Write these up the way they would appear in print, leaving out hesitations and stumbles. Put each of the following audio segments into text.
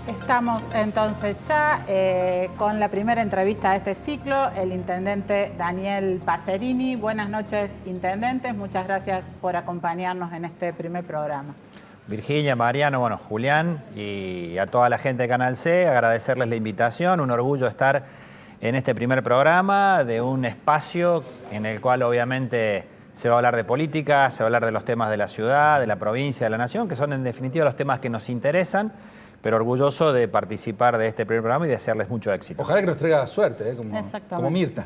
Estamos entonces ya con la primera entrevista de este ciclo, el intendente Daniel Pacerini. Buenas noches, intendentes. Muchas gracias por acompañarnos en este primer programa. Virginia, Mariano, bueno, Julián y a toda la gente de Canal C, agradecerles la invitación. Un orgullo estar en este primer programa de un espacio en el cual obviamente se va a hablar de política, se va a hablar de los temas de la ciudad, de la provincia, de la nación, que son en definitiva los temas que nos interesan, pero orgulloso de participar de este primer programa y desearles mucho éxito. Ojalá que nos traiga suerte, como Mirta.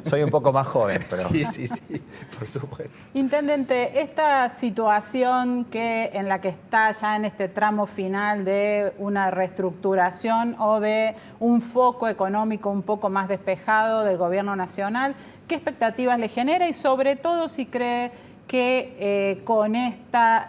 Soy un poco más joven, pero... Sí, por supuesto. Intendente, esta situación en la que está ya en este tramo final de una reestructuración o de un foco económico un poco más despejado del gobierno nacional, ¿qué expectativas le genera? Y sobre todo si cree que con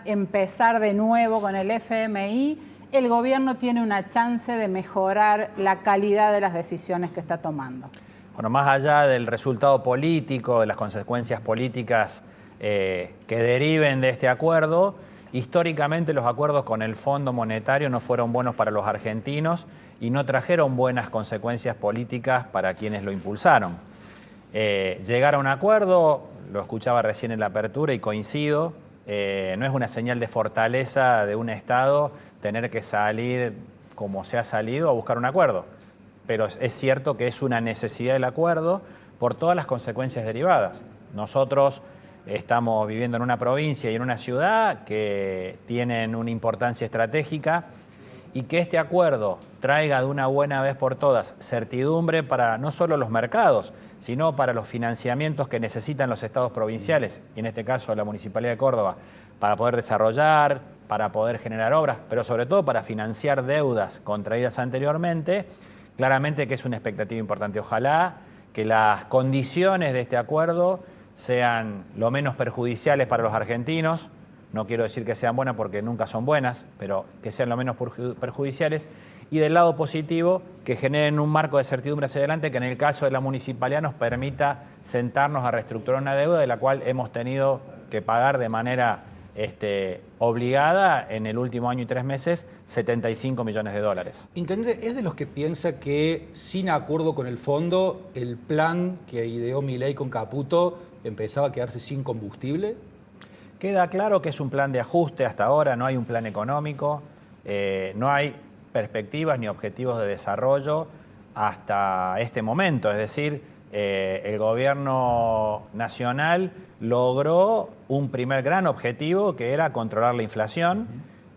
empezar de nuevo con el FMI, el gobierno tiene una chance de mejorar la calidad de las decisiones que está tomando. Bueno, más allá del resultado político, de las consecuencias políticas que deriven de este acuerdo, históricamente los acuerdos con el Fondo Monetario no fueron buenos para los argentinos y no trajeron buenas consecuencias políticas para quienes lo impulsaron. Llegar a un acuerdo, lo escuchaba recién en la apertura y coincido, no es una señal de fortaleza de un Estado tener que salir como se ha salido a buscar un acuerdo. Pero es cierto que es una necesidad del acuerdo por todas las consecuencias derivadas. Nosotros estamos viviendo en una provincia y en una ciudad que tienen una importancia estratégica y que este acuerdo traiga de una buena vez por todas certidumbre para no solo los mercados, sino para los financiamientos que necesitan los estados provinciales, y en este caso la Municipalidad de Córdoba, para poder desarrollar, para poder generar obras, pero sobre todo para financiar deudas contraídas anteriormente. Claramente que es una expectativa importante. Ojalá que las condiciones de este acuerdo sean lo menos perjudiciales para los argentinos. No quiero decir que sean buenas porque nunca son buenas, pero que sean lo menos perjudiciales. Y del lado positivo, que generen un marco de certidumbre hacia adelante que en el caso de la municipalidad nos permita sentarnos a reestructurar una deuda de la cual hemos tenido que pagar de manera obligada en el último año y 3 meses 75 millones de dólares. Intendente, ¿es de los que piensa que sin acuerdo con el fondo, el plan que ideó Milei con Caputo empezaba a quedarse sin combustible? Queda claro que es un plan de ajuste hasta ahora, no hay un plan económico, no hay perspectivas ni objetivos de desarrollo hasta este momento. Es decir, el gobierno nacional logró un primer gran objetivo que era controlar la inflación.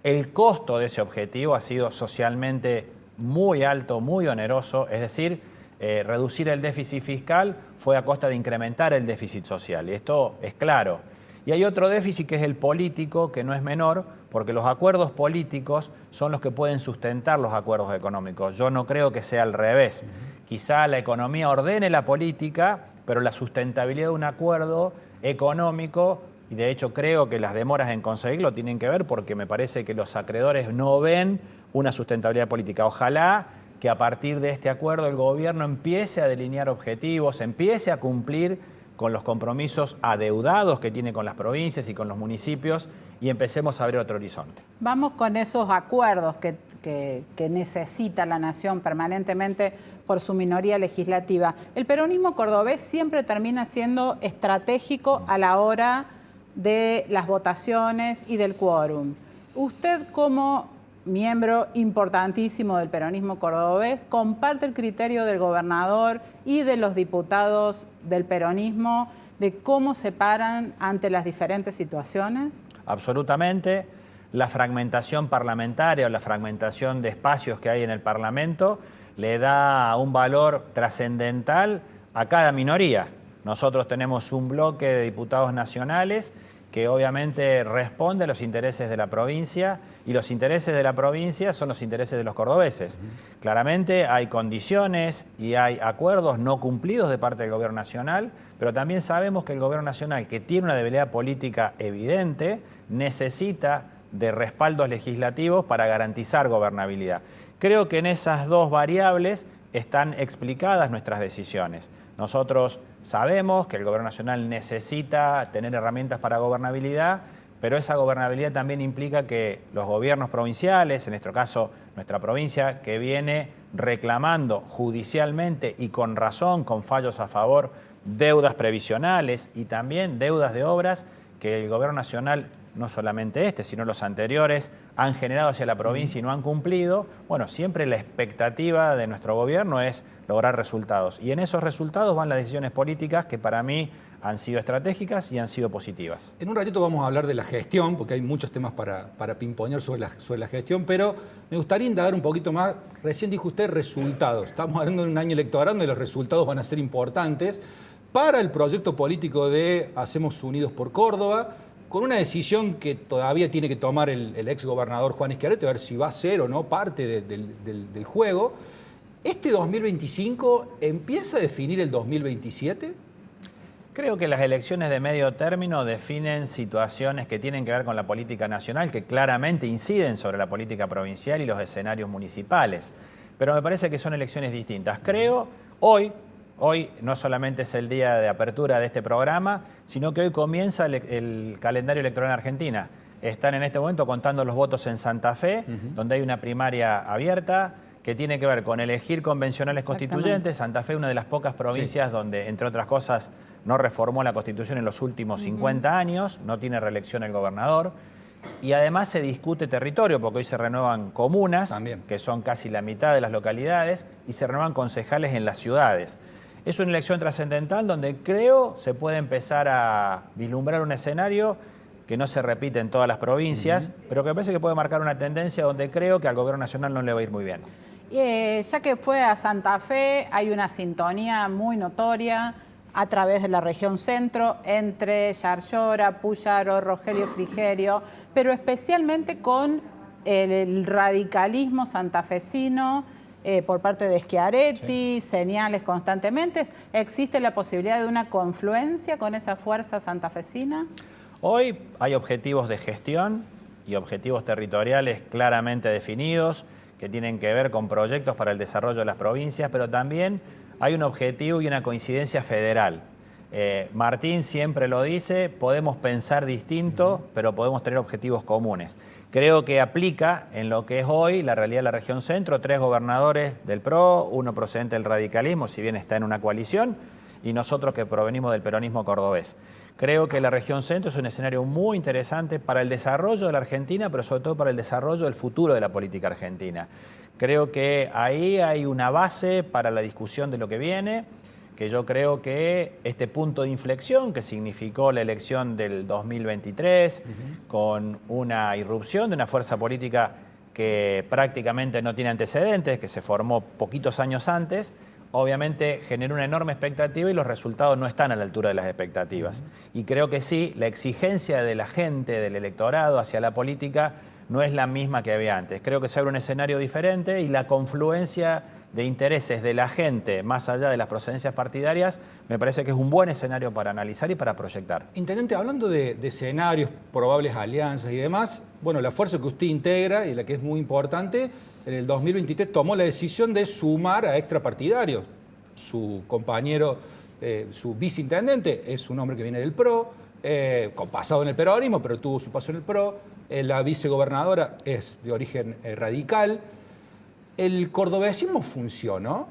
El costo de ese objetivo ha sido socialmente muy alto, muy oneroso, es decir, reducir el déficit fiscal fue a costa de incrementar el déficit social, y esto es claro. Y hay otro déficit que es el político, que no es menor, porque los acuerdos políticos son los que pueden sustentar los acuerdos económicos. Yo no creo que sea al revés. Quizá la economía ordene la política, pero la sustentabilidad de un acuerdo económico, y de hecho creo que las demoras en conseguirlo tienen que ver porque me parece que los acreedores no ven una sustentabilidad política. Ojalá que a partir de este acuerdo el gobierno empiece a delinear objetivos, empiece a cumplir con los compromisos adeudados que tiene con las provincias y con los municipios y empecemos a abrir otro horizonte. Vamos con esos acuerdos que necesita la nación permanentemente por su minoría legislativa. El peronismo cordobés siempre termina siendo estratégico a la hora de las votaciones y del quórum. Usted, como miembro importantísimo del peronismo cordobés, ¿comparte el criterio del gobernador y de los diputados del peronismo de cómo se paran ante las diferentes situaciones? Absolutamente. La fragmentación parlamentaria o la fragmentación de espacios que hay en el Parlamento le da un valor trascendental a cada minoría. Nosotros tenemos un bloque de diputados nacionales que obviamente responde a los intereses de la provincia y los intereses de la provincia son los intereses de los cordobeses. Claramente hay condiciones y hay acuerdos no cumplidos de parte del gobierno nacional, pero también sabemos que el gobierno nacional, que tiene una debilidad política evidente, necesita de respaldos legislativos para garantizar gobernabilidad. Creo que en esas dos variables están explicadas nuestras decisiones. Nosotros sabemos que el gobierno nacional necesita tener herramientas para gobernabilidad, pero esa gobernabilidad también implica que los gobiernos provinciales, en nuestro caso nuestra provincia, que viene reclamando judicialmente y con razón, con fallos a favor, deudas previsionales y también deudas de obras que el gobierno nacional, no solamente este, sino los anteriores, han generado hacia la provincia y no han cumplido. Bueno, siempre la expectativa de nuestro gobierno es lograr resultados. Y en esos resultados van las decisiones políticas que para mí han sido estratégicas y han sido positivas. En un ratito vamos a hablar de la gestión, porque hay muchos temas para pimponear sobre la gestión, pero me gustaría indagar un poquito más. Recién dijo usted resultados. Estamos hablando de un año electoral donde los resultados van a ser importantes para el proyecto político de Hacemos Unidos por Córdoba, con una decisión que todavía tiene que tomar el exgobernador Juan Schiaretti, a ver si va a ser o no parte del juego. ¿Este 2025 empieza a definir el 2027? Creo que las elecciones de medio término definen situaciones que tienen que ver con la política nacional, que claramente inciden sobre la política provincial y los escenarios municipales. Pero me parece que son elecciones distintas. Creo, hoy no solamente es el día de apertura de este programa, sino que hoy comienza el calendario electoral en Argentina. Están en este momento contando los votos en Santa Fe, donde hay una primaria abierta, que tiene que ver con elegir convencionales constituyentes. Santa Fe es una de las pocas provincias donde, entre otras cosas, no reformó la Constitución en los últimos 50 años, no tiene reelección el gobernador. Y además se discute territorio, porque hoy se renuevan comunas, también, que son casi la mitad de las localidades, y se renuevan concejales en las ciudades. Es una elección trascendental donde creo se puede empezar a vislumbrar un escenario que no se repite en todas las provincias, pero que me parece que puede marcar una tendencia donde creo que al gobierno nacional no le va a ir muy bien. Ya que fue a Santa Fe, hay una sintonía muy notoria a través de la región centro entre Yarlora, Puyaro, Rogelio Frigerio, pero especialmente con el radicalismo santafesino por parte de Schiaretti, señales constantemente. ¿Existe la posibilidad de una confluencia con esa fuerza santafesina? Hoy hay objetivos de gestión y objetivos territoriales claramente definidos que tienen que ver con proyectos para el desarrollo de las provincias, pero también hay un objetivo y una coincidencia federal. Martín siempre lo dice, podemos pensar distinto, pero podemos tener objetivos comunes. Creo que aplica en lo que es hoy la realidad de la región centro, 3 gobernadores del PRO, uno procedente del radicalismo, si bien está en una coalición, y nosotros que provenimos del peronismo cordobés. Creo que la región centro es un escenario muy interesante para el desarrollo de la Argentina, pero sobre todo para el desarrollo del futuro de la política argentina. Creo que ahí hay una base para la discusión de lo que viene, que yo creo que este punto de inflexión que significó la elección del 2023, con una irrupción de una fuerza política que prácticamente no tiene antecedentes, que se formó poquitos años antes, obviamente generó una enorme expectativa y los resultados no están a la altura de las expectativas. Y creo que sí, la exigencia de la gente, del electorado hacia la política no es la misma que había antes. Creo que se abre un escenario diferente y la confluencia de intereses de la gente, más allá de las procedencias partidarias, me parece que es un buen escenario para analizar y para proyectar. Intendente, hablando de escenarios, probables alianzas y demás, bueno, la fuerza que usted integra y la que es muy importante, en el 2023 tomó la decisión de sumar a extrapartidarios. Su compañero, su viceintendente, es un hombre que viene del PRO, con pasado en el peronismo, pero tuvo su paso en el PRO. La vicegobernadora es de origen radical. ¿El cordobesismo funcionó?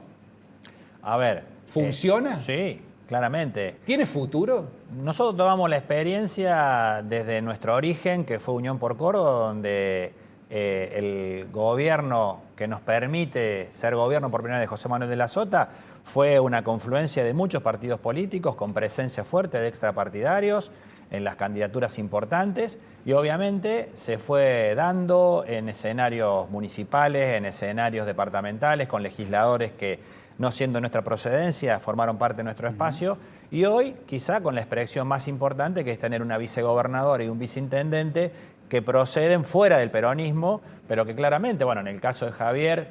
A ver. ¿Funciona? Sí, claramente. ¿Tiene futuro? Nosotros tomamos la experiencia desde nuestro origen, que fue Unión por Córdoba, donde el gobierno que nos permite ser gobierno por primera vez de José Manuel de la Sota fue una confluencia de muchos partidos políticos con presencia fuerte de extrapartidarios en las candidaturas importantes y obviamente se fue dando en escenarios municipales, en escenarios departamentales, con legisladores que, no siendo nuestra procedencia, formaron parte de nuestro espacio. Y hoy, quizá con la expresión más importante, que es tener una vicegobernadora y un viceintendente que proceden fuera del peronismo, pero que claramente, bueno, en el caso de Javier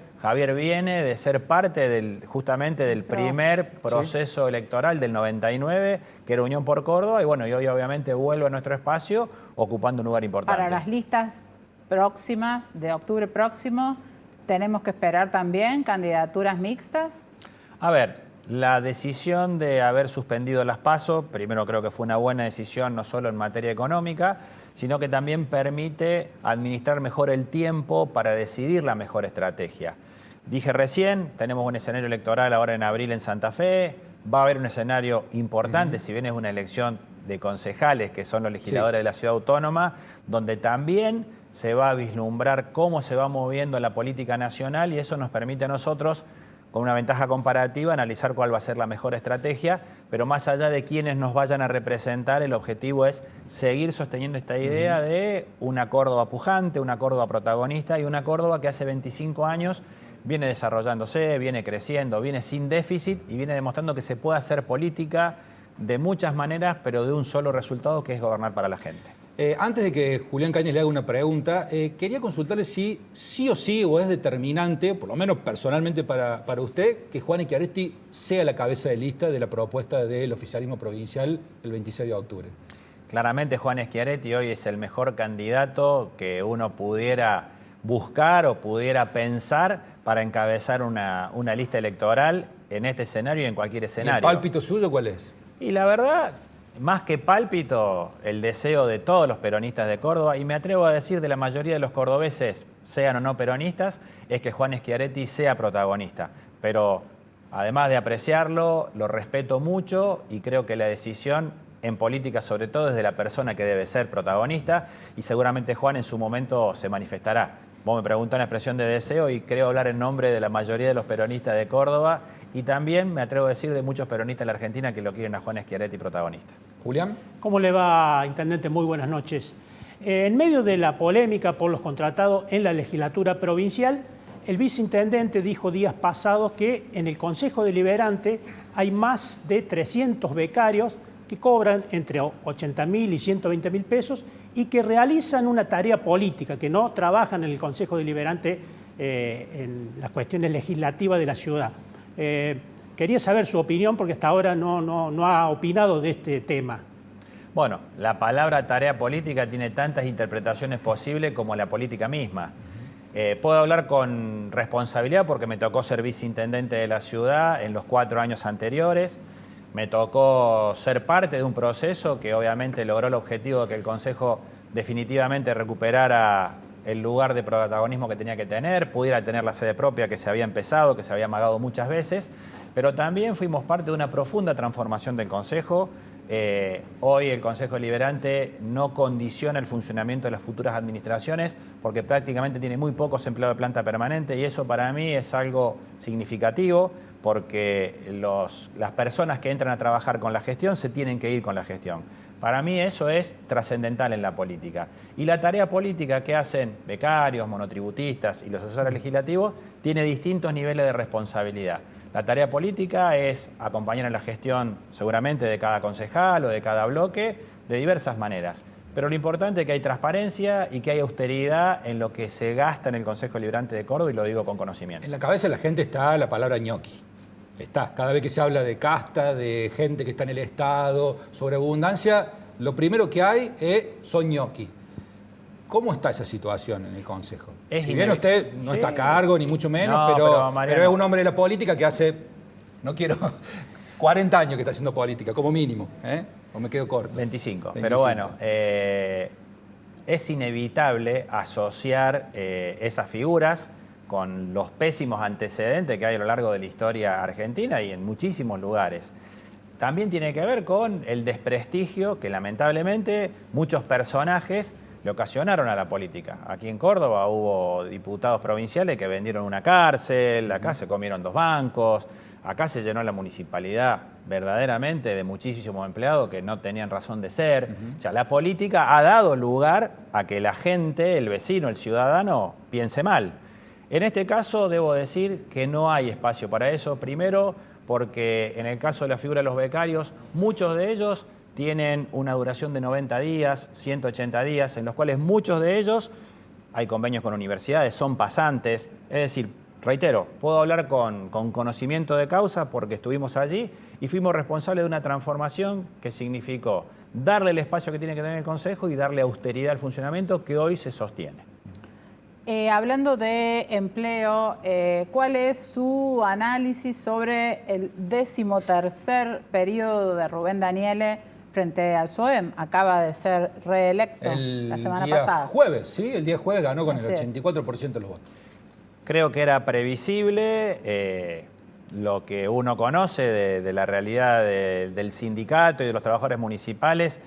viene de ser parte justamente del primer proceso electoral del 99, que era Unión por Córdoba, y bueno, y hoy obviamente vuelve a nuestro espacio ocupando un lugar importante. Para las listas próximas, de octubre próximo, ¿tenemos que esperar también candidaturas mixtas? A ver, la decisión de haber suspendido las PASO, primero creo que fue una buena decisión, no solo en materia económica, sino que también permite administrar mejor el tiempo para decidir la mejor estrategia. Dije recién, tenemos un escenario electoral ahora en abril en Santa Fe, va a haber un escenario importante, si bien es una elección de concejales, que son los legisladores de la ciudad autónoma, donde también se va a vislumbrar cómo se va moviendo la política nacional y eso nos permite a nosotros, con una ventaja comparativa, analizar cuál va a ser la mejor estrategia, pero más allá de quienes nos vayan a representar, el objetivo es seguir sosteniendo esta idea de una Córdoba pujante, una Córdoba protagonista y una Córdoba que hace 25 años viene desarrollándose, viene creciendo, viene sin déficit y viene demostrando que se puede hacer política de muchas maneras, pero de un solo resultado, que es gobernar para la gente. Antes de que Julián Cañas le haga una pregunta, quería consultarle si sí o sí, o es determinante, por lo menos personalmente para usted, que Juan Schiaretti sea la cabeza de lista de la propuesta del oficialismo provincial el 26 de octubre. Claramente Juan Schiaretti hoy es el mejor candidato que uno pudiera buscar o pudiera pensar para encabezar una lista electoral en este escenario y en cualquier escenario. ¿Y el pálpito suyo cuál es? Y la verdad, más que pálpito, el deseo de todos los peronistas de Córdoba, y me atrevo a decir de la mayoría de los cordobeses, sean o no peronistas, es que Juan Schiaretti sea protagonista. Pero además de apreciarlo, lo respeto mucho y creo que la decisión en política sobre todo es de la persona que debe ser protagonista y seguramente Juan en su momento se manifestará. Vos me preguntás una expresión de deseo y creo hablar en nombre de la mayoría de los peronistas de Córdoba y también me atrevo a decir de muchos peronistas de la Argentina que lo quieren a Juan Schiaretti protagonista. Julián. ¿Cómo le va, intendente? Muy buenas noches. En medio de la polémica por los contratados en la legislatura provincial, el viceintendente dijo días pasados que en el Consejo Deliberante hay más de 300 becarios que cobran entre 80.000 y 120.000 pesos y que realizan una tarea política, que no trabajan en el Consejo Deliberante en las cuestiones legislativas de la ciudad. Quería saber su opinión porque hasta ahora no ha opinado de este tema. Bueno, la palabra tarea política tiene tantas interpretaciones posibles como la política misma. Puedo hablar con responsabilidad porque me tocó ser viceintendente de la ciudad en los 4 años anteriores. Me tocó ser parte de un proceso que obviamente logró el objetivo de que el Consejo definitivamente recuperara el lugar de protagonismo que tenía que tener, pudiera tener la sede propia que se había empezado, que se había amagado muchas veces, pero también fuimos parte de una profunda transformación del Consejo. Hoy el Consejo Deliberante no condiciona el funcionamiento de las futuras administraciones porque prácticamente tiene muy pocos empleados de planta permanente y eso para mí es algo significativo porque las personas que entran a trabajar con la gestión se tienen que ir con la gestión. Para mí eso es trascendental en la política. Y la tarea política que hacen becarios, monotributistas y los asesores legislativos tiene distintos niveles de responsabilidad. La tarea política es acompañar en la gestión seguramente de cada concejal o de cada bloque de diversas maneras. Pero lo importante es que hay transparencia y que hay austeridad en lo que se gasta en el Consejo Deliberante de Córdoba y lo digo con conocimiento. En la cabeza de la gente está la palabra ñoqui. Está. Cada vez que se habla de casta, de gente que está en el Estado, sobreabundancia, lo primero que hay son ñoqui. ¿Cómo está esa situación en el Consejo? Si bien usted no está a cargo, ni mucho menos, pero es un hombre de la política que hace, 40 años que está haciendo política, como mínimo. ¿O me quedo corto? 25. Pero bueno, es inevitable asociar esas figuras con los pésimos antecedentes que hay a lo largo de la historia argentina y en muchísimos lugares. También tiene que ver con el desprestigio que lamentablemente muchos personajes le ocasionaron a la política. Aquí en Córdoba hubo diputados provinciales que vendieron una cárcel, acá se comieron 2 bancos, acá se llenó la municipalidad verdaderamente de muchísimos empleados que no tenían razón de ser. O sea, la política ha dado lugar a que la gente, el vecino, el ciudadano, piense mal. En este caso debo decir que no hay espacio para eso. Primero, porque en el caso de la figura de los becarios, muchos de ellos tienen una duración de 90 días, 180 días, en los cuales muchos de ellos, hay convenios con universidades, son pasantes. Es decir, reitero, puedo hablar con conocimiento de causa porque estuvimos allí y fuimos responsables de una transformación que significó darle el espacio que tiene que tener el Consejo y darle austeridad al funcionamiento que hoy se sostiene. Hablando de empleo, ¿cuál es su análisis sobre el 13º periodo de Rubén Daniele frente al SUEM. Acaba de ser reelecto la semana pasada. El día jueves, ¿sí? El día jueves ganó con Así el es. 84% de los votos. Creo que era previsible lo que uno conoce de la realidad del sindicato y de los trabajadores municipales.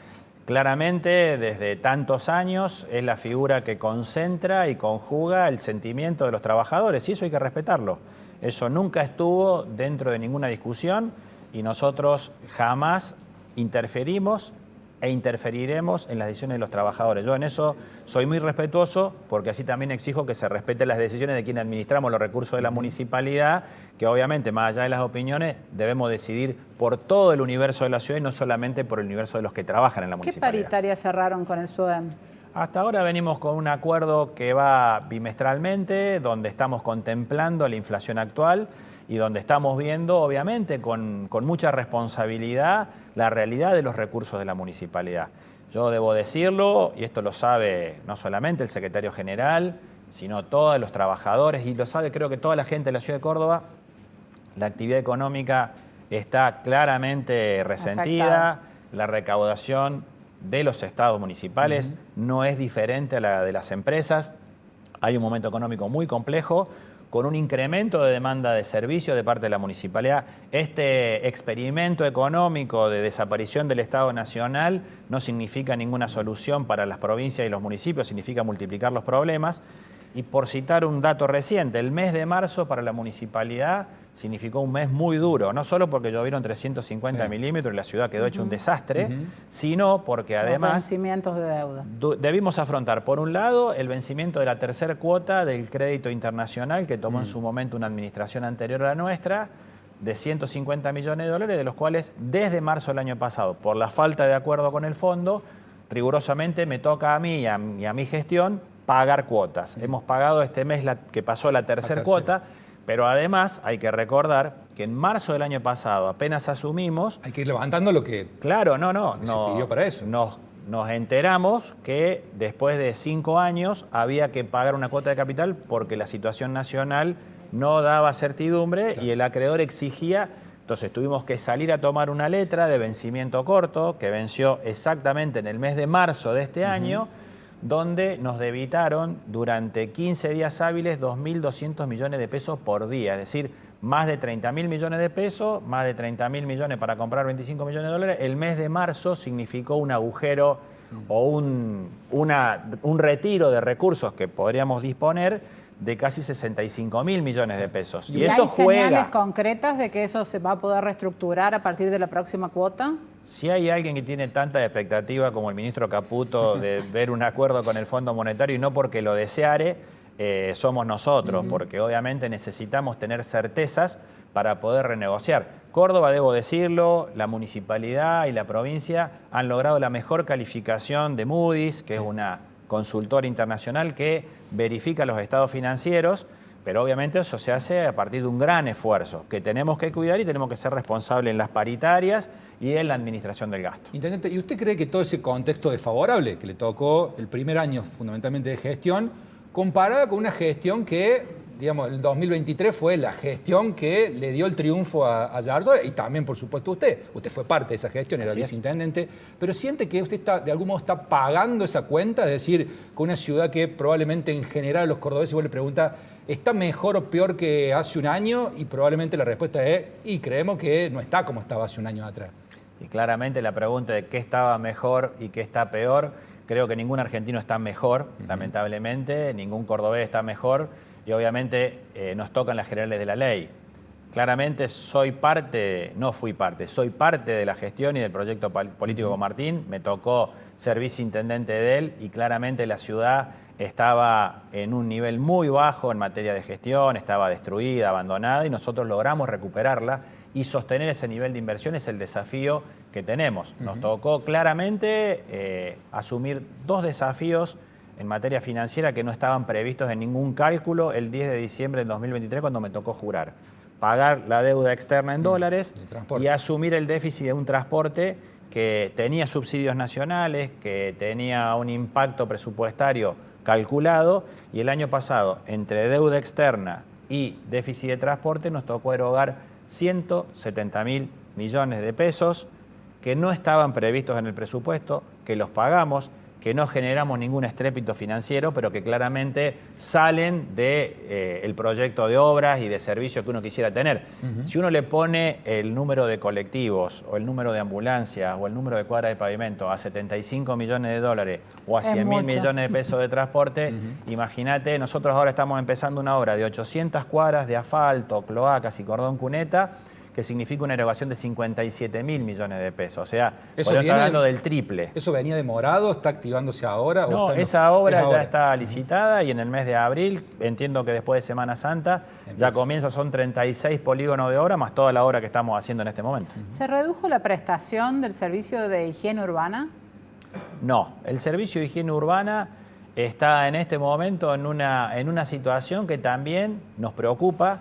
Claramente, desde tantos años, es la figura que concentra y conjuga el sentimiento de los trabajadores, y eso hay que respetarlo. Eso nunca estuvo dentro de ninguna discusión y nosotros jamás interferimos e interferiremos en las decisiones de los trabajadores. Yo en eso soy muy respetuoso, porque así también exijo que se respeten las decisiones de quienes administramos los recursos de la municipalidad, que obviamente, más allá de las opiniones, debemos decidir por todo el universo de la ciudad y no solamente por el universo de los que trabajan en la ¿Qué municipalidad. paritaria cerraron con el SUEM? Hasta ahora venimos con un acuerdo que va bimestralmente, donde estamos contemplando la inflación actual y donde estamos viendo, obviamente, con mucha responsabilidad, la realidad de los recursos de la municipalidad. Yo debo decirlo, y esto lo sabe no solamente el secretario general, sino todos los trabajadores, y lo sabe creo que toda la gente de la ciudad de Córdoba, la actividad económica está claramente resentida, Afectada. la recaudación de los estados municipales no es diferente a la de las empresas. Hay un momento económico muy complejo, con un incremento de demanda de servicios de parte de la municipalidad. Este experimento económico de desaparición del Estado Nacional no significa ninguna solución para las provincias y los municipios, significa multiplicar los problemas. Y por citar un dato reciente, el mes de marzo para la municipalidad significó un mes muy duro, no solo porque llovieron 350 milímetros y la ciudad quedó hecha un desastre, sino porque además Los vencimientos de deuda. debimos afrontar, por un lado, el vencimiento de la tercera cuota del crédito internacional que tomó en su momento una administración anterior a la nuestra, de 150 millones de dólares, de los cuales desde marzo del año pasado, por la falta de acuerdo con el fondo, rigurosamente me toca a mí y a mi gestión pagar cuotas. Hemos pagado este mes que pasó la tercera cuota, pero además hay que recordar que en marzo del año pasado apenas asumimos... Hay que ir levantando lo que, Claro, se pidió para eso. Nos enteramos que después de 5 años había que pagar una cuota de capital porque la situación nacional no daba certidumbre y el acreedor exigía. Entonces tuvimos que salir a tomar una letra de vencimiento corto que venció exactamente en el mes de marzo de este año, donde nos debitaron durante 15 días hábiles 2.200 millones de pesos por día, es decir, más de 30.000 millones de pesos, más de 30.000 millones para comprar 25 millones de dólares. El mes de marzo significó un agujero o un retiro de recursos que podríamos disponer de casi 65.000 millones de pesos. ¿Y eso hay señales juega. concretas de que eso se va a poder reestructurar a partir de la próxima cuota? Si hay alguien que tiene tanta expectativa como el ministro Caputo de ver un acuerdo con el Fondo Monetario, y no porque lo deseare, somos nosotros, porque obviamente necesitamos tener certezas para poder renegociar. Córdoba, debo decirlo, la municipalidad y la provincia han logrado la mejor calificación de Moody's, que es una consultora internacional que verifica los estados financieros, pero obviamente eso se hace a partir de un gran esfuerzo que tenemos que cuidar y tenemos que ser responsables en las paritarias y en la administración del gasto. Intendente, ¿y usted cree que todo ese contexto desfavorable que le tocó el primer año fundamentalmente de gestión, comparada con una gestión que, digamos, el 2023 fue la gestión que le dio el triunfo a Gallardo y también, por supuesto, usted fue parte de esa gestión, era viceintendente, pero siente que usted de algún modo está pagando esa cuenta, es decir, con una ciudad que probablemente en general los cordobeses, vos le pregunta, ¿está mejor o peor que hace un año? Y probablemente la respuesta es, y creemos que no está como estaba hace un año atrás. Y claramente la pregunta de qué estaba mejor y qué está peor, creo que ningún argentino está mejor, lamentablemente, ningún cordobés está mejor, y obviamente nos tocan las generales de la ley. Claramente soy parte de la gestión y del proyecto político con Martín, me tocó ser viceintendente de él y claramente la ciudad estaba en un nivel muy bajo en materia de gestión, estaba destruida, abandonada y nosotros logramos recuperarla y sostener ese nivel de inversión es el desafío que tenemos. Nos tocó claramente asumir 2 desafíos en materia financiera que no estaban previstos en ningún cálculo el 10 de diciembre del 2023 cuando me tocó jurar. Pagar la deuda externa en dólares y asumir el déficit de un transporte que tenía subsidios nacionales, que tenía un impacto presupuestario calculado y el año pasado, entre deuda externa y déficit de transporte, nos tocó erogar 170.000 millones de pesos que no estaban previstos en el presupuesto, que los pagamos, que no generamos ningún estrépito financiero, pero que claramente salen del proyecto de obras y de servicios que uno quisiera tener. Si uno le pone el número de colectivos, o el número de ambulancias, o el número de cuadras de pavimento a 75 millones de dólares o a 100.000 millones de pesos de transporte, imagínate, nosotros ahora estamos empezando una obra de 800 cuadras de asfalto, cloacas y cordón cuneta, que significa una erogación de 57.000 millones de pesos. O sea, estamos hablando del triple. ¿Eso venía demorado? ¿Está activándose ahora? No, esa obra ya está licitada y en el mes de abril, entiendo que después de Semana Santa, ya comienza, son 36 polígonos de obra, más toda la obra que estamos haciendo en este momento. ¿Se redujo la prestación del servicio de higiene urbana? No, el servicio de higiene urbana está en este momento en una situación que también nos preocupa.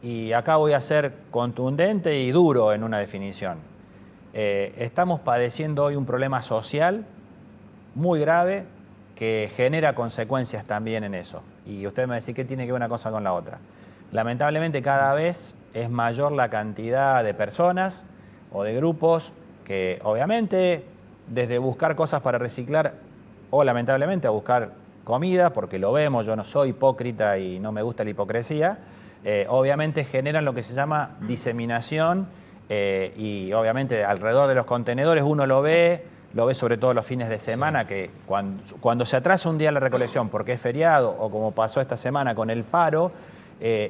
Y acá voy a ser contundente y duro en una definición. Estamos padeciendo hoy un problema social muy grave que genera consecuencias también en eso. Y usted me va a decir, ¿qué tiene que ver una cosa con la otra? Lamentablemente cada vez es mayor la cantidad de personas o de grupos que obviamente desde buscar cosas para reciclar o lamentablemente a buscar comida, porque lo vemos, yo no soy hipócrita y no me gusta la hipocresía, obviamente generan lo que se llama diseminación y obviamente alrededor de los contenedores uno lo ve sobre todo los fines de semana, que cuando se atrasa un día la recolección porque es feriado o como pasó esta semana con el paro,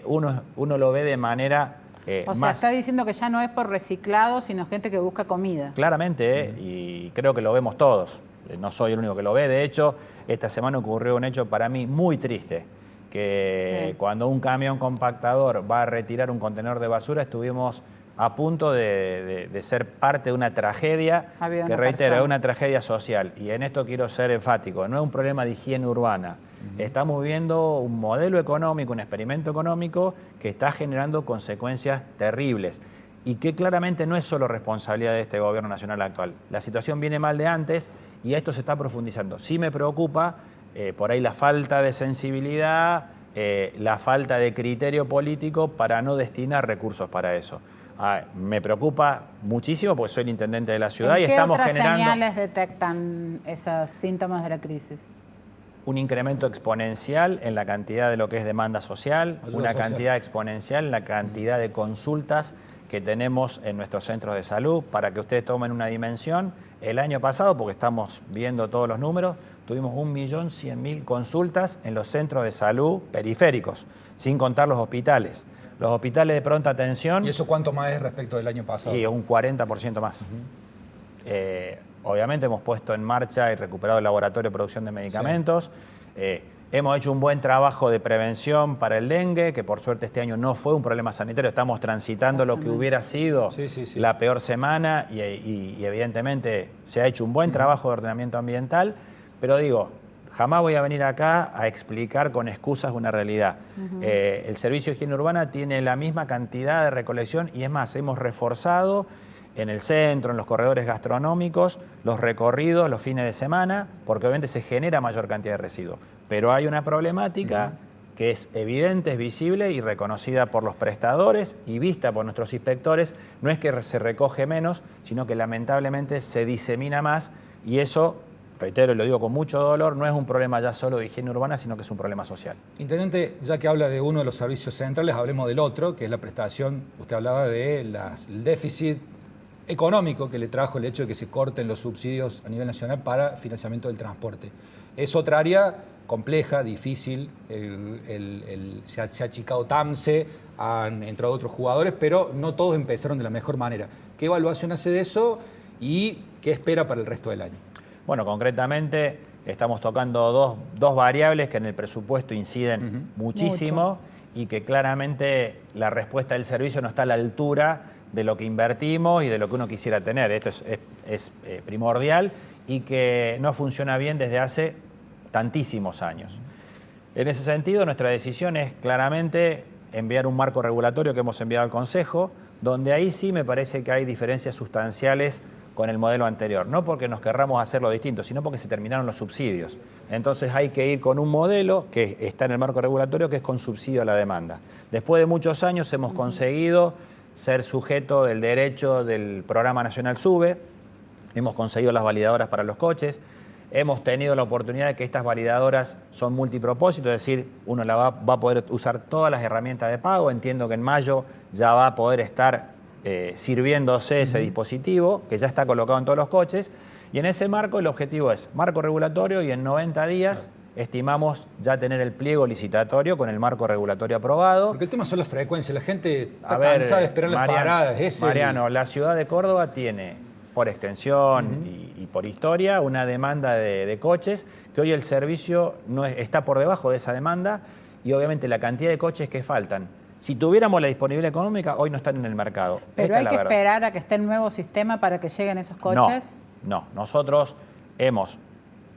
uno lo ve de manera o sea, está diciendo que ya no es por reciclado, sino gente que busca comida. Claramente, y creo que lo vemos todos. No soy el único que lo ve. De hecho, esta semana ocurrió un hecho para mí muy triste, que cuando un camión compactador va a retirar un contenedor de basura, estuvimos a punto de ser parte de una tragedia, que reitero, es una tragedia social. Y en esto quiero ser enfático, no es un problema de higiene urbana. Estamos viendo un modelo económico, un experimento económico que está generando consecuencias terribles y que claramente no es solo responsabilidad de este gobierno nacional actual. La situación viene mal de antes y esto se está profundizando. Sí me preocupa por ahí la falta de sensibilidad, la falta de criterio político para no destinar recursos para eso. Me preocupa muchísimo porque soy el intendente de la ciudad y estamos generando... ¿Qué otras señales detectan esos síntomas de la crisis? Un incremento exponencial en la cantidad de lo que es demanda social, cantidad exponencial en la cantidad de consultas que tenemos en nuestros centros de salud. Para que ustedes tomen una dimensión, el año pasado, porque estamos viendo todos los números, tuvimos 1.100.000 consultas en los centros de salud periféricos, sin contar los hospitales. Los hospitales de pronta atención... ¿Y eso cuánto más es respecto del año pasado? Sí, un 40% más. Obviamente hemos puesto en marcha y recuperado el laboratorio de producción de medicamentos. Hemos hecho un buen trabajo de prevención para el dengue, que por suerte este año no fue un problema sanitario. Estamos transitando lo que hubiera sido la peor semana y evidentemente se ha hecho un buen trabajo de ordenamiento ambiental. Pero digo, jamás voy a venir acá a explicar con excusas una realidad. El servicio de higiene urbana tiene la misma cantidad de recolección y es más, hemos reforzado en el centro, en los corredores gastronómicos, los recorridos los fines de semana, porque obviamente se genera mayor cantidad de residuos. Pero hay una problemática que es evidente, es visible y reconocida por los prestadores y vista por nuestros inspectores. No es que se recoge menos, sino que lamentablemente se disemina más y eso, reitero y lo digo con mucho dolor, no es un problema ya solo de higiene urbana, sino que es un problema social. Intendente, ya que habla de uno de los servicios centrales, hablemos del otro, que es la prestación. Usted hablaba del déficit económico que le trajo el hecho de que se corten los subsidios a nivel nacional para financiamiento del transporte. Es otra área compleja, difícil, se ha achicado TAMSE, han entrado otros jugadores, pero no todos empezaron de la mejor manera. ¿Qué evaluación hace de eso y qué espera para el resto del año? Bueno, concretamente estamos tocando dos variables que en el presupuesto inciden muchísimo y que claramente la respuesta del servicio no está a la altura de lo que invertimos y de lo que uno quisiera tener. Esto es primordial y que no funciona bien desde hace tantísimos años. En ese sentido, nuestra decisión es claramente enviar un marco regulatorio que hemos enviado al Consejo, donde ahí sí me parece que hay diferencias sustanciales con el modelo anterior. No porque nos querramos hacerlo distinto, sino porque se terminaron los subsidios. Entonces hay que ir con un modelo que está en el marco regulatorio, que es con subsidio a la demanda. Después de muchos años hemos conseguido ser sujeto del derecho del Programa Nacional SUBE, hemos conseguido las validadoras para los coches, hemos tenido la oportunidad de que estas validadoras son multipropósito, es decir, uno va a poder usar todas las herramientas de pago. Entiendo que en mayo ya va a poder estar sirviéndose ese dispositivo, que ya está colocado en todos los coches, y en ese marco el objetivo es marco regulatorio y en 90 días estimamos ya tener el pliego licitatorio con el marco regulatorio aprobado. Porque el tema son las frecuencias, la gente está cansada de esperar las paradas. Mariano, la ciudad de Córdoba tiene, por extensión y por historia, una demanda de coches, que hoy el servicio está por debajo de esa demanda, y obviamente la cantidad de coches que faltan, si tuviéramos la disponibilidad económica, hoy no están en el mercado. Pero hay que esperar a que esté el nuevo sistema para que lleguen esos coches. No, nosotros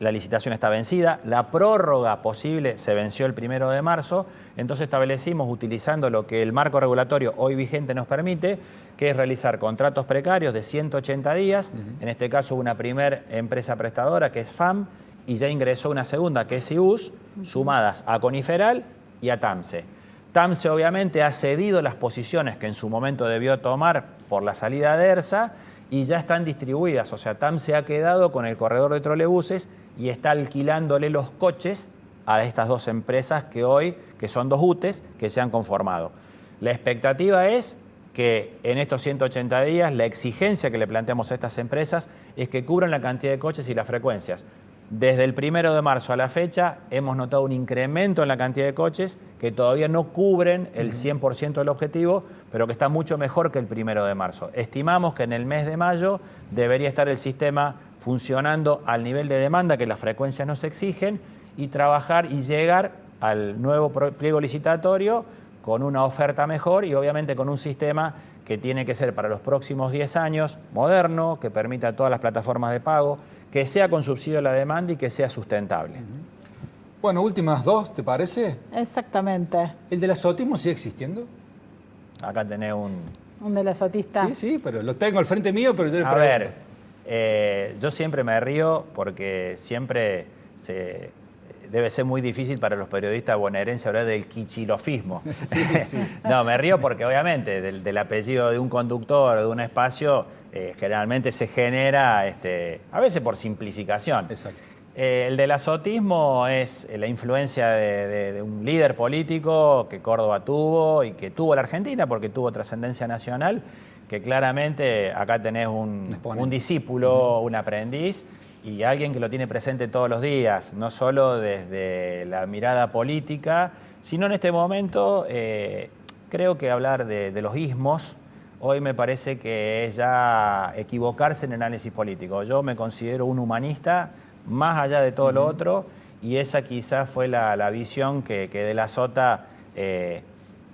la licitación está vencida, la prórroga posible se venció el 1 de marzo, entonces establecimos, utilizando lo que el marco regulatorio hoy vigente nos permite, que es realizar contratos precarios de 180 días, en este caso una primera empresa prestadora que es FAM, y ya ingresó una segunda que es IUS, sumadas a Coniferal y a TAMSE. TAMSE obviamente ha cedido las posiciones que en su momento debió tomar por la salida de ERSA y ya están distribuidas, o sea, TAMSE ha quedado con el corredor de trolebuses y está alquilándole los coches a estas dos empresas que son dos UTEs que se han conformado. La expectativa es que en estos 180 días la exigencia que le planteamos a estas empresas es que cubran la cantidad de coches y las frecuencias. Desde el 1 de marzo a la fecha hemos notado un incremento en la cantidad de coches que todavía no cubren el 100% del objetivo, pero que está mucho mejor que el 1 de marzo. Estimamos que en el mes de mayo debería estar el sistema funcionando al nivel de demanda que las frecuencias nos exigen y trabajar y llegar al nuevo pliego licitatorio con una oferta mejor y obviamente con un sistema que tiene que ser para los próximos 10 años moderno, que permita todas las plataformas de pago, que sea con subsidio a la demanda y que sea sustentable. Bueno, últimas dos, ¿te parece? Exactamente. ¿El del azotismo sigue existiendo? Acá tenés un del azotista. Sí, pero lo tengo al frente mío, pero yo le pregunto. A ver, yo siempre me río porque siempre debe ser muy difícil para los periodistas bonaerenses hablar del quichilofismo. Sí. No, me río porque obviamente del apellido de un conductor o de un espacio generalmente se genera, a veces por simplificación. Exacto. El del azotismo es la influencia de un líder político que Córdoba tuvo y que tuvo la Argentina porque tuvo trascendencia nacional, que claramente acá tenés un discípulo, un aprendiz, y alguien que lo tiene presente todos los días, no solo desde la mirada política, sino en este momento creo que hablar de los ismos hoy me parece que es ya equivocarse en el análisis político. Yo me considero un humanista más allá de todo lo otro, y esa quizás fue la visión que De la Sota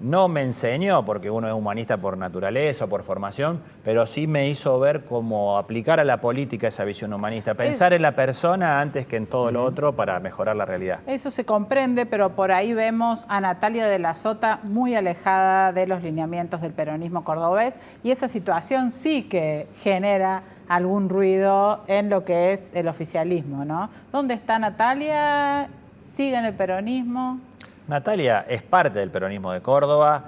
no me enseñó, porque uno es humanista por naturaleza o por formación, pero sí me hizo ver cómo aplicar a la política esa visión humanista, pensar en la persona antes que en todo lo otro para mejorar la realidad. Eso se comprende, pero por ahí vemos a Natalia De la Sota muy alejada de los lineamientos del peronismo cordobés, y esa situación sí que genera algún ruido en lo que es el oficialismo, ¿no? ¿Dónde está Natalia? ¿Sigue en el peronismo? Natalia es parte del peronismo de Córdoba,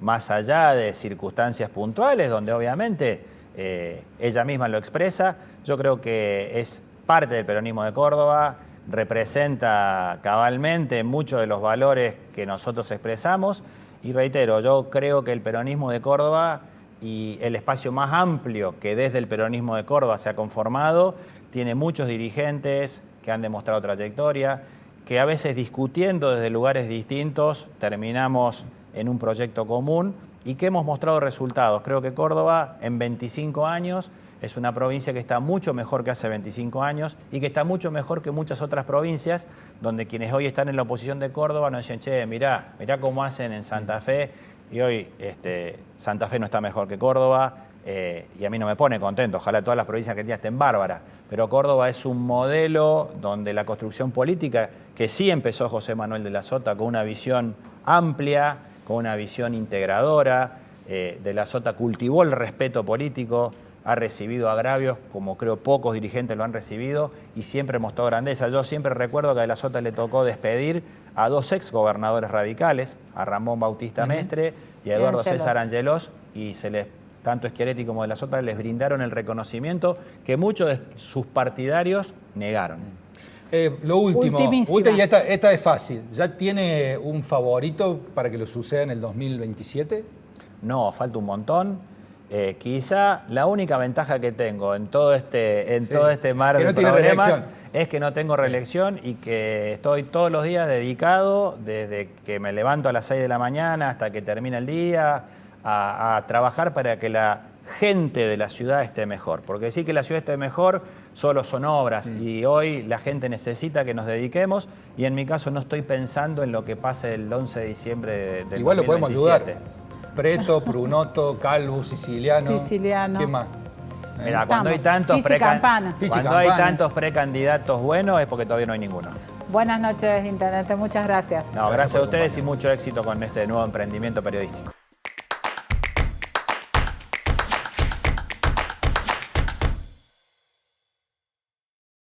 más allá de circunstancias puntuales, donde obviamente ella misma lo expresa. Yo creo que es parte del peronismo de Córdoba, representa cabalmente muchos de los valores que nosotros expresamos, y reitero, yo creo que el peronismo de Córdoba y el espacio más amplio que desde el peronismo de Córdoba se ha conformado, tiene muchos dirigentes que han demostrado trayectoria, que a veces discutiendo desde lugares distintos terminamos en un proyecto común y que hemos mostrado resultados. Creo que Córdoba en 25 años es una provincia que está mucho mejor que hace 25 años y que está mucho mejor que muchas otras provincias donde quienes hoy están en la oposición de Córdoba nos dicen, che, mirá cómo hacen en Santa Fe, y hoy Santa Fe no está mejor que Córdoba, y a mí no me pone contento, ojalá todas las provincias que estén bárbaras, pero Córdoba es un modelo donde la construcción política, que sí empezó José Manuel de la Sota con una visión amplia, con una visión integradora, de la Sota cultivó el respeto político, ha recibido agravios como creo pocos dirigentes lo han recibido y siempre mostró grandeza. Yo siempre recuerdo que a de la Sota le tocó despedir a dos exgobernadores radicales, a Ramón Bautista Mestre y a Eduardo César Angelos, y se les tanto Schiaretti como de la Sota, les brindaron el reconocimiento que muchos de sus partidarios negaron. Lo último, Ultimísima. y esta es fácil. ¿Ya tiene un favorito para que lo suceda en el 2027? No, falta un montón. Quizá la única ventaja que tengo en todo este mar Que de no tiene problemas reelección. es que no tengo reelección y que estoy todos los días dedicado, desde que me levanto a las 6 de la mañana hasta que termina el día, a trabajar para que la gente de la ciudad esté mejor. Porque decir que la ciudad esté mejor solo son obras y hoy la gente necesita que nos dediquemos y en mi caso no estoy pensando en lo que pase el 11 de diciembre del Igual lo podemos 2027. ayudar. Preto, Prunoto, Calvo, Siciliano. Siciliano. ¿Qué más? Mira, cuando hay Estamos. tantos Pichi Campana. Pichi cuando hay Campana. tantos precandidatos buenos es porque todavía no hay ninguno. Buenas noches, intendente. Muchas gracias. No, gracias a ustedes y mucho éxito con este nuevo emprendimiento periodístico.